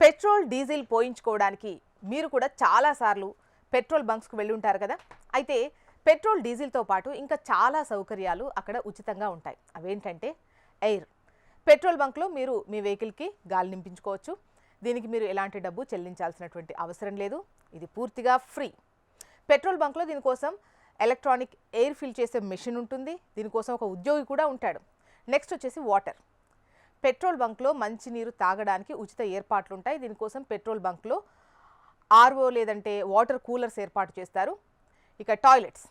Petrol diesel పోయించుకోవడానికి మీరు కూడా చాలా సార్లు పెట్రోల్ బంక్స్కి వెళ్ళి ఉంటారు కదా. అయితే పెట్రోల్ డీజిల్తో పాటు ఇంకా చాలా సౌకర్యాలు అక్కడ ఉచితంగా ఉంటాయి. అవేంటంటే ఎయిర్. పెట్రోల్ బంక్లో మీరు మీ వెహికల్కి గాలి నింపించుకోవచ్చు. దీనికి మీరు ఎలాంటి డబ్బు చెల్లించాల్సినటువంటి అవసరం లేదు. ఇది పూర్తిగా ఫ్రీ. పెట్రోల్ బంక్లో దీనికోసం ఎలక్ట్రానిక్ ఎయిర్ ఫిల్ చేసే మెషిన్ ఉంటుంది. దీనికోసం ఒక ఉద్యోగి కూడా ఉంటాడు. నెక్స్ట్ వచ్చేసి వాటర్. పెట్రోల్ బంక్లో మంచినీరు తాగడానికి ఉచిత ఏర్పాట్లు ఉంటాయి. దీనికోసం పెట్రోల్ బంక్లో ఆర్ఓ లేదంటే వాటర్ కూలర్స్ ఏర్పాటు చేస్తారు. ఇక టాయిలెట్స్.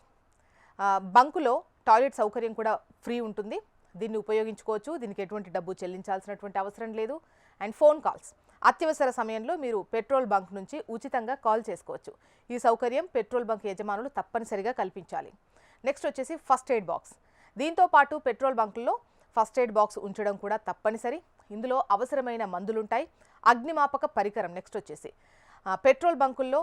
బంకులో టాయిలెట్ సౌకర్యం కూడా ఫ్రీ ఉంటుంది. దీన్ని ఉపయోగించుకోవచ్చు. దీనికి ఎటువంటి డబ్బు చెల్లించాల్సినటువంటి అవసరం లేదు. And phone calls. అత్యవసర సమయంలో మీరు పెట్రోల్ బంక్ నుంచి ఉచితంగా కాల్ చేసుకోవచ్చు. ఈ సౌకర్యం పెట్రోల్ బంక్ యజమానులు తప్పనిసరిగా కల్పించాలి. నెక్స్ట్ వచ్చేసి ఫస్ట్ ఎయిడ్ బాక్స్. దీంతో పాటు పెట్రోల్ బంకుల్లో ఫస్ట్ ఎయిడ్ బాక్స్ ఉంచడం కూడా తప్పనిసరి. ఇందులో అవసరమైన మందులుంటాయి. అగ్నిమాపక పరికరం. నెక్స్ట్ వచ్చేసి పెట్రోల్ బంకుల్లో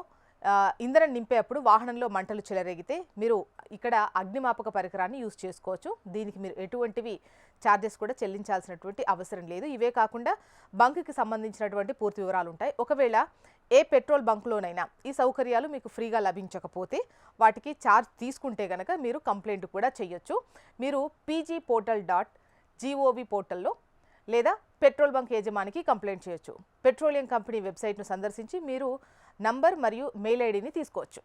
ఇంధనం నింపేటప్పుడు వాహనంలో మంటలు చెలరేగితే మీరు ఇక్కడ అగ్నిమాపక పరికరాన్ని యూజ్ చేసుకోవచ్చు. దీనికి మీరు ఎటువంటివి ఛార్జెస్ కూడా చెల్లించాల్సినటువంటి అవసరం లేదు. ఇవే కాకుండా బంక్కి సంబంధించినటువంటి పూర్తి వివరాలు ఉంటాయి. ఒకవేళ ఏ పెట్రోల్ బంక్లోనైనా ఈ సౌకర్యాలు మీకు ఫ్రీగా లభించకపోతే వాటికి ఛార్జ్ తీసుకుంటే కనుక మీరు కంప్లైంట్ కూడా చేయొచ్చు. మీరు pgportal.gov పోర్టల్లో లేదా పెట్రోల్ బంక్ యజమానికి కంప్లైంట్ చేయొచ్చు. పెట్రోలియం కంపెనీ వెబ్సైట్ను సందర్శించి మీరు నంబర్ మరియు మెయిల్ ఐడిని తీసుకోవచ్చు.